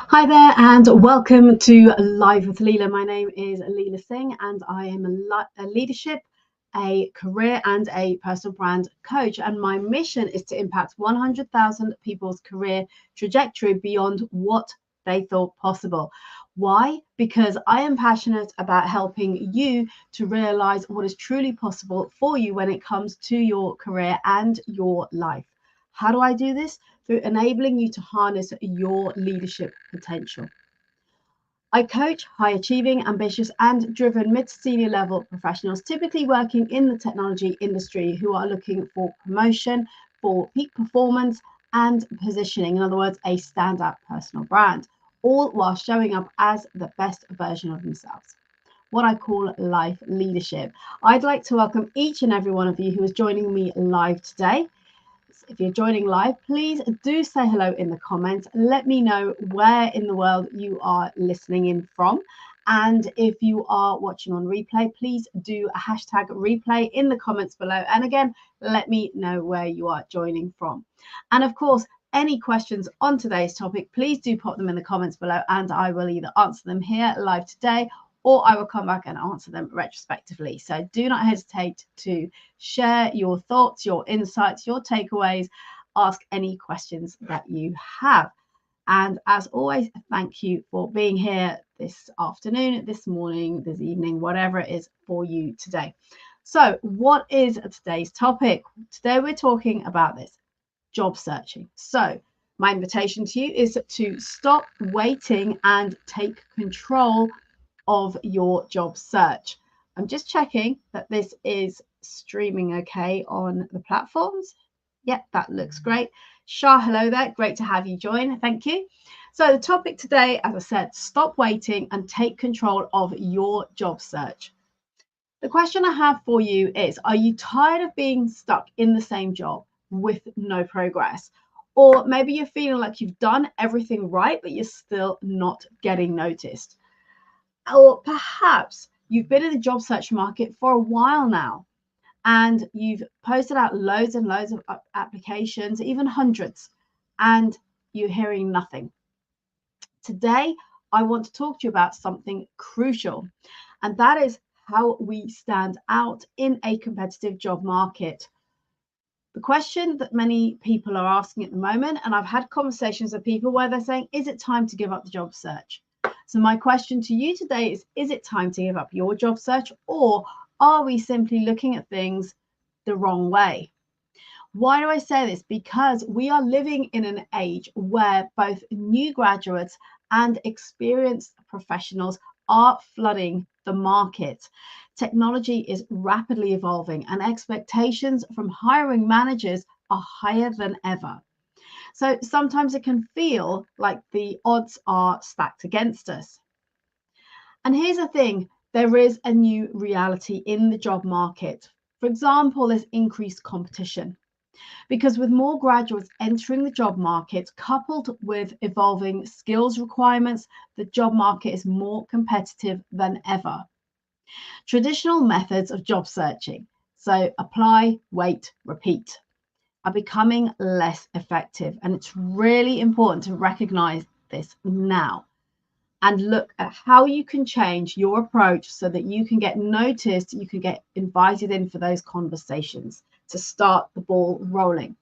Hi there, and welcome to Live with Leila. My name is Leila Singh, and I am a leadership, a career, and a personal brand coach. And my mission is to impact 100,000 people's career trajectory beyond what they thought possible. Why? Because I am passionate about helping you to realize what is truly possible for you when it comes to your career and your life. How do I do this? Through enabling you to harness your leadership potential. I coach high achieving, ambitious, and driven mid to senior level professionals, typically working in the technology industry, who are looking for promotion, for peak performance, and positioning. In other words, a standout personal brand, all while showing up as the best version of themselves. What I call life leadership. I'd like to welcome each and every one of you who is joining me live today. If you're joining live, please do say hello in the comments. Let me know where in the world you are listening in from. And if you are watching on replay, please do a hashtag replay in the comments below. And again, let me know where you are joining from. And of course, any questions on today's topic, please do pop them in the comments below, and I will either answer them here live today, or I will come back and answer them retrospectively. So do not hesitate to share your thoughts, your insights, your takeaways, ask any questions that you have. And as always, thank you for being here this afternoon, this morning, this evening, whatever it is for you today. So what is today's topic? Today we're talking about this, job searching. So my invitation to you is to stop waiting and take control of your job search. I'm just checking that this is streaming okay on the platforms. Yep, that looks great. Shah, hello there. Great to have you join. Thank you. So the topic today, as I said, stop waiting and take control of your job search. The question I have for you is, are you tired of being stuck in the same job with no progress? Or maybe you're feeling like you've done everything right, but you're still not getting noticed. Or perhaps you've been in the job search market for a while now, and you've posted out loads and loads of applications, even hundreds, and you're hearing nothing. Today, I want to talk to you about something crucial, and that is how we stand out in a competitive job market. The question that many people are asking at the moment, and I've had conversations with people where they're saying, is it time to give up the job search? So my question to you today is it time to give up your job search, or are we simply looking at things the wrong way? Why do I say this? Because we are living in an age where both new graduates and experienced professionals are flooding the market. Technology is rapidly evolving, and expectations from hiring managers are higher than ever. So sometimes it can feel like the odds are stacked against us. And here's the thing, there is a new reality in the job market. For example, there's increased competition, because with more graduates entering the job market, coupled with evolving skills requirements, the job market is more competitive than ever. Traditional methods of job searching, so apply, wait, repeat, are becoming less effective. And it's really important to recognize this now and look at how you can change your approach so that you can get noticed, you can get invited in for those conversations to start the ball rolling.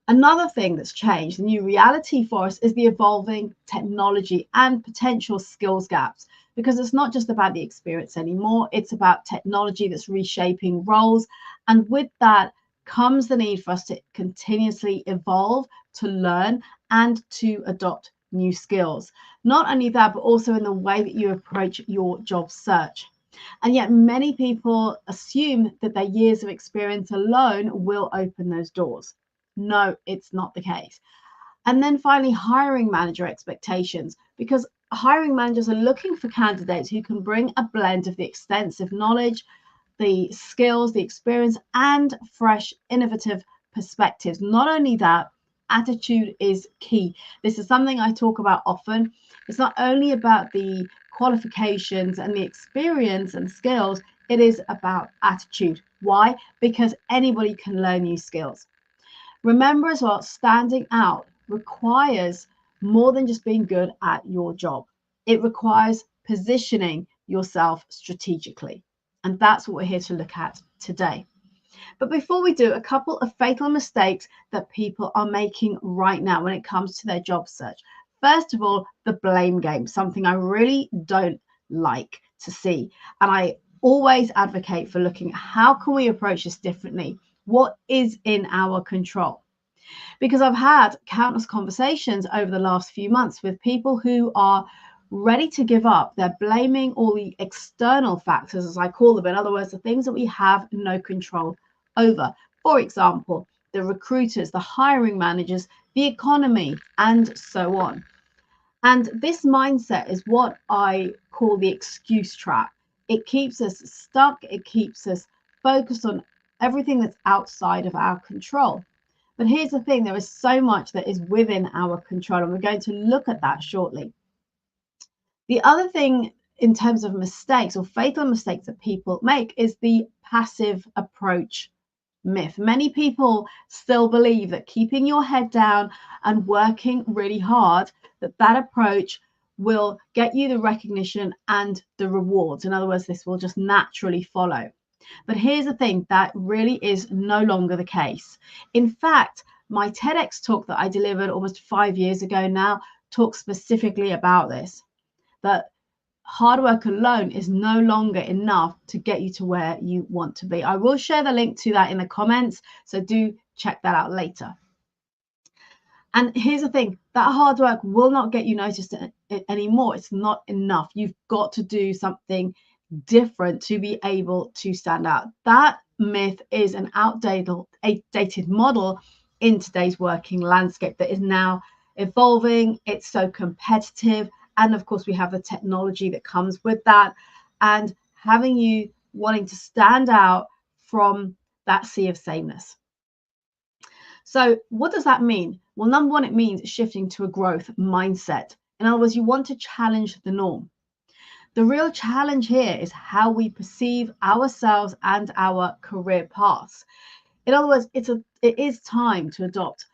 Another thing that's changed, the new reality for us, is the evolving technology and potential skills gaps, because it's not just about the experience anymore, it's about technology that's reshaping roles. And with that comes the need for us to continuously evolve, to learn, and to adopt new skills. Not only that, but also in the way that you approach your job search. And yet many people assume that their years of experience alone will open those doors. No, it's not the case. And then finally, hiring manager expectations, because hiring managers are looking for candidates who can bring a blend of the extensive knowledge, the skills, the experience, and fresh, innovative perspectives. Not only that, attitude is key. This is something I talk about often. It's not only about the qualifications and the experience and skills, it is about attitude. Why? Because anybody can learn new skills. Remember as well, standing out requires more than just being good at your job. It requires positioning yourself strategically. And that's what we're here to look at today. But before we do, a couple of fatal mistakes that people are making right now when it comes to their job search. First of all, the blame game, something I really don't like to see. And I always advocate for looking at how can we approach this differently? What is in our control? Because I've had countless conversations over the last few months with people who are ready to give up. They're blaming all the external factors, as I call them. In other words, the things that we have no control over. For example, the recruiters, the hiring managers, the economy, and so on. And this mindset is what I call the excuse trap. It keeps us stuck. It keeps us focused on everything that's outside of our control. But here's the thing, there is so much that is within our control, and we're going to look at that shortly. The other thing in terms of mistakes or fatal mistakes that people make is the passive approach myth. Many people still believe that keeping your head down and working really hard, that approach will get you the recognition and the rewards. In other words, this will just naturally follow. But here's the thing, that really is no longer the case. In fact, my TEDx talk that I delivered almost 5 years ago now talks specifically about this, that hard work alone is no longer enough to get you to where you want to be. I will share the link to that in the comments, so do check that out later. And here's the thing, that hard work will not get you noticed anymore. It's not enough. You've got to do something different to be able to stand out. That myth is an outdated model in today's working landscape that is now evolving. It's so competitive. And of course, we have the technology that comes with that, and having you wanting to stand out from that sea of sameness. So what does that mean? Well, number one, it means shifting to a growth mindset. In other words, you want to challenge the norm. The real challenge here is how we perceive ourselves and our career paths. In other words, it is time to adopt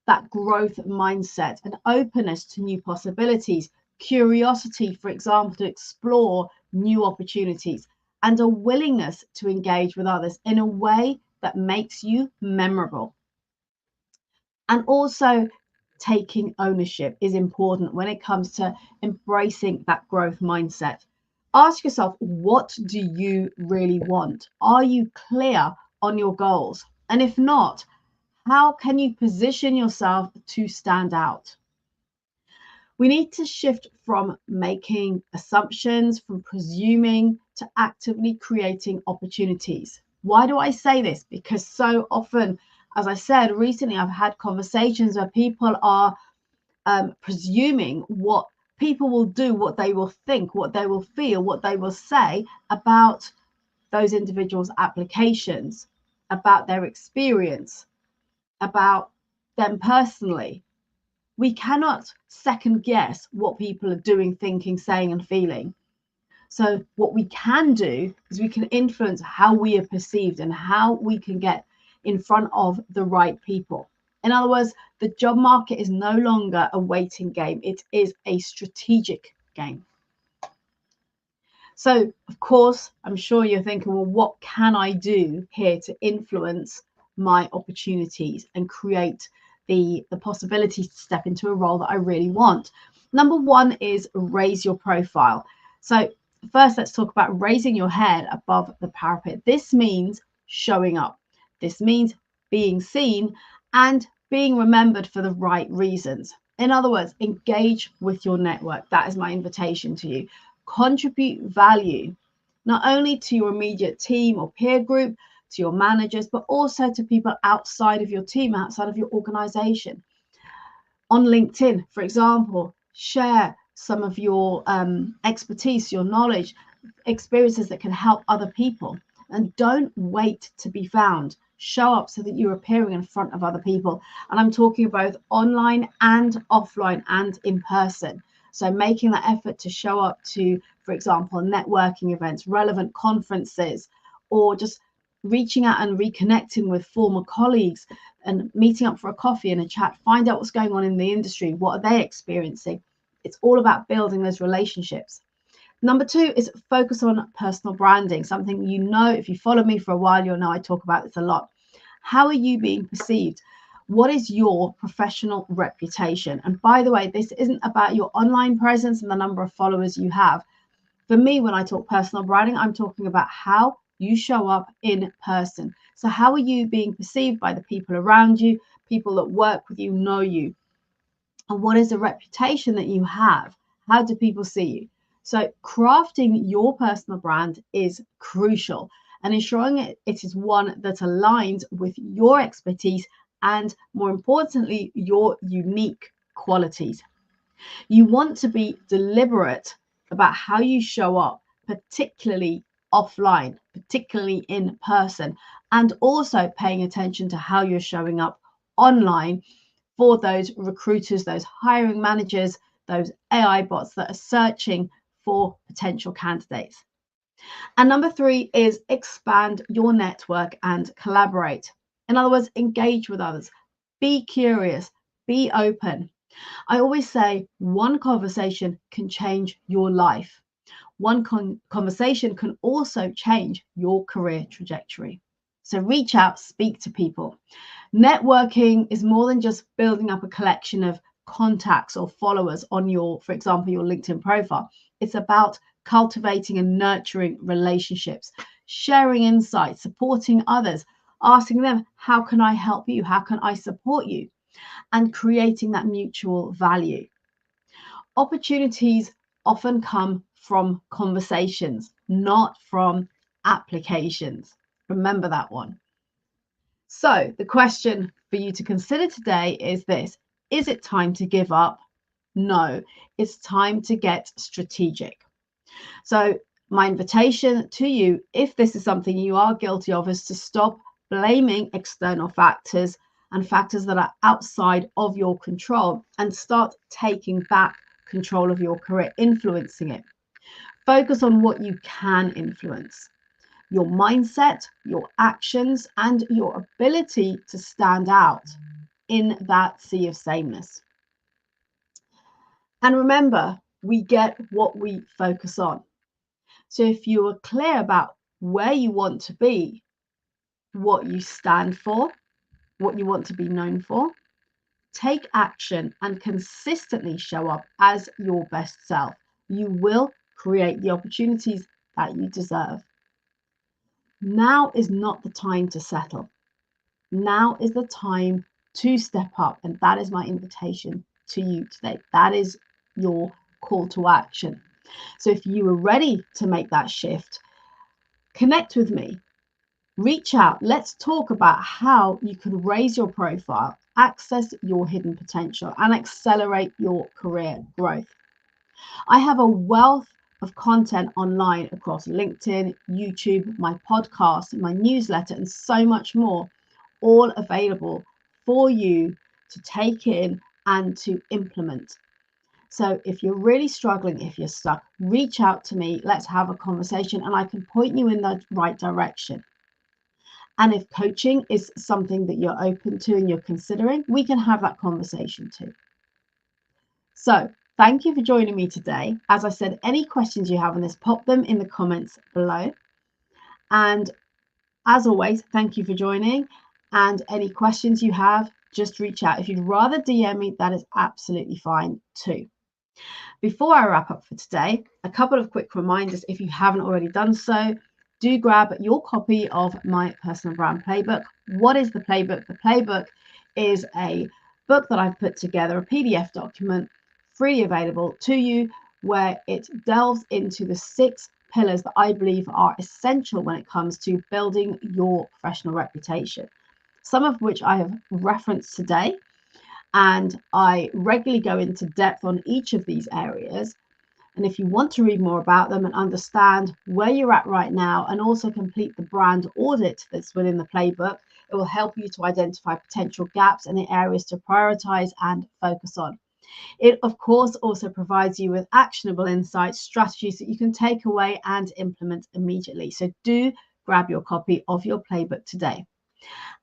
that growth mindset, an openness to new possibilities, curiosity, for example, to explore new opportunities, and a willingness to engage with others in a way that makes you memorable. And also, taking ownership is important when it comes to embracing that growth mindset. Ask yourself, what do you really want? Are you clear on your goals? And if not, how can you position yourself to stand out? We need to shift from making assumptions, from presuming, to actively creating opportunities. Why do I say this? Because so often, as I said recently, I've had conversations where people are presuming what people will do, what they will think, what they will feel, what they will say about those individuals' applications, about their experience, about them personally. We cannot second guess what people are doing, thinking, saying, and feeling. So what we can do is we can influence how we are perceived and how we can get in front of the right people. In other words, the job market is no longer a waiting game. It is a strategic game. So, of course, I'm sure you're thinking, well, what can I do here to influence my opportunities and create the possibility to step into a role that I really want? Number one is raise your profile. So first, let's talk about raising your head above the parapet. This means showing up. This means being seen and being remembered for the right reasons. In other words, engage with your network. That is my invitation to you. Contribute value, not only to your immediate team or peer group, to your managers, but also to people outside of your team, outside of your organization. On LinkedIn, for example, share some of your expertise, your knowledge, experiences that can help other people. And don't wait to be found. Show up so that you're appearing in front of other people. And I'm talking both online and offline and in person. So making that effort to show up to, for example, networking events, relevant conferences, or just reaching out and reconnecting with former colleagues and meeting up for a coffee and a chat, find out what's going on in the industry, what are they experiencing. It's all about building those relationships. Number 2 is focus on personal branding, something you know, if you follow me for a while, you'll know I talk about this a lot. How are you being perceived? What is your professional reputation? And by the way, this isn't about your online presence and the number of followers you have. For me, when I talk personal branding, I'm talking about how you show up in person. So how are you being perceived by the people around you, people that work with you, know you? And what is the reputation that you have? How do people see you? So crafting your personal brand is crucial, and ensuring it is one that aligns with your expertise and, more importantly, your unique qualities. You want to be deliberate about how you show up, particularly offline, particularly in person, and also paying attention to how you're showing up online for those recruiters, those hiring managers, those AI bots that are searching for potential candidates. And number 3 is expand your network and collaborate. In other words, engage with others, be curious, be open. I always say one conversation can change your life. One conversation can also change your career trajectory. So reach out, speak to people. Networking is more than just building up a collection of contacts or followers on your, for example, your LinkedIn profile. It's about cultivating and nurturing relationships, sharing insights, supporting others, asking them, how can I help you? How can I support you? And creating that mutual value. Opportunities often come from conversations, not from applications. Remember that one. So the question for you to consider today is this: is it time to give up? No, it's time to get strategic. So my invitation to you, if this is something you are guilty of, is to stop blaming external factors and factors that are outside of your control and start taking back control of your career, influencing it. Focus on what you can influence: your mindset, your actions, and your ability to stand out in that sea of sameness. And remember, we get what we focus on. So if you are clear about where you want to be, what you stand for, what you want to be known for, take action and consistently show up as your best self, you will create the opportunities that you deserve. Now is not the time to settle. Now is the time to step up. And that is my invitation to you today. That is your call to action. So if you are ready to make that shift, connect with me. Reach out. Let's talk about how you can raise your profile, access your hidden potential, and accelerate your career growth. I have a wealth of content online across LinkedIn, YouTube, my podcast, my newsletter, and so much more, all available for you to take in and to implement. So if you're really struggling, if you're stuck, reach out to me. Let's have a conversation and I can point you in the right direction. And if coaching is something that you're open to and you're considering, we can have that conversation too. So thank you for joining me today. As I said, any questions you have on this, pop them in the comments below. And as always, thank you for joining. And any questions you have, just reach out. If you'd rather DM me, that is absolutely fine too. Before I wrap up for today, a couple of quick reminders. If you haven't already done so, do grab your copy of my personal brand playbook. What is the playbook? The playbook is a book that I've put together, a PDF document, freely available to you, where it delves into the 6 pillars that I believe are essential when it comes to building your professional reputation, some of which I have referenced today. And I regularly go into depth on each of these areas. And if you want to read more about them and understand where you're at right now and also complete the brand audit that's within the playbook, it will help you to identify potential gaps and the areas to prioritize and focus on. It, of course, also provides you with actionable insights, strategies that you can take away and implement immediately. So do grab your copy of your playbook today.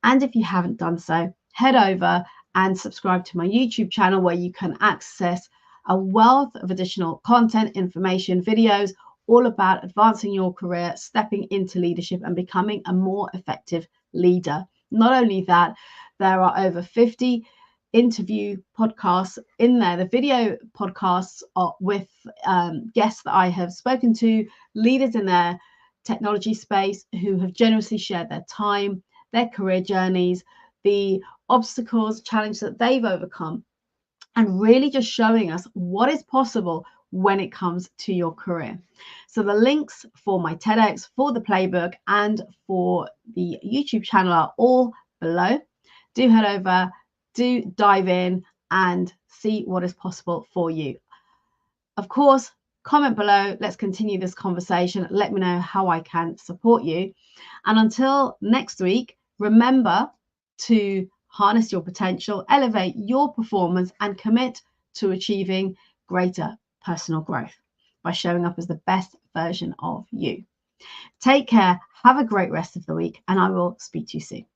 And if you haven't done so, head over and subscribe to my YouTube channel, where you can access a wealth of additional content, information, videos, all about advancing your career, stepping into leadership and becoming a more effective leader. Not only that, there are over 50 interview podcasts in there. The video podcasts are with guests that I have spoken to, leaders in their technology space who have generously shared their time, their career journeys, the obstacles, challenges that they've overcome, and really just showing us what is possible when it comes to your career. So the links for my TEDx, for the playbook, and for the YouTube channel are all below. Do head over, do dive in and see what is possible for you. Of course, comment below. Let's continue this conversation. Let me know how I can support you. And until next week, remember to harness your potential, elevate your performance, and commit to achieving greater personal growth by showing up as the best version of you. Take care. Have a great rest of the week, and I will speak to you soon.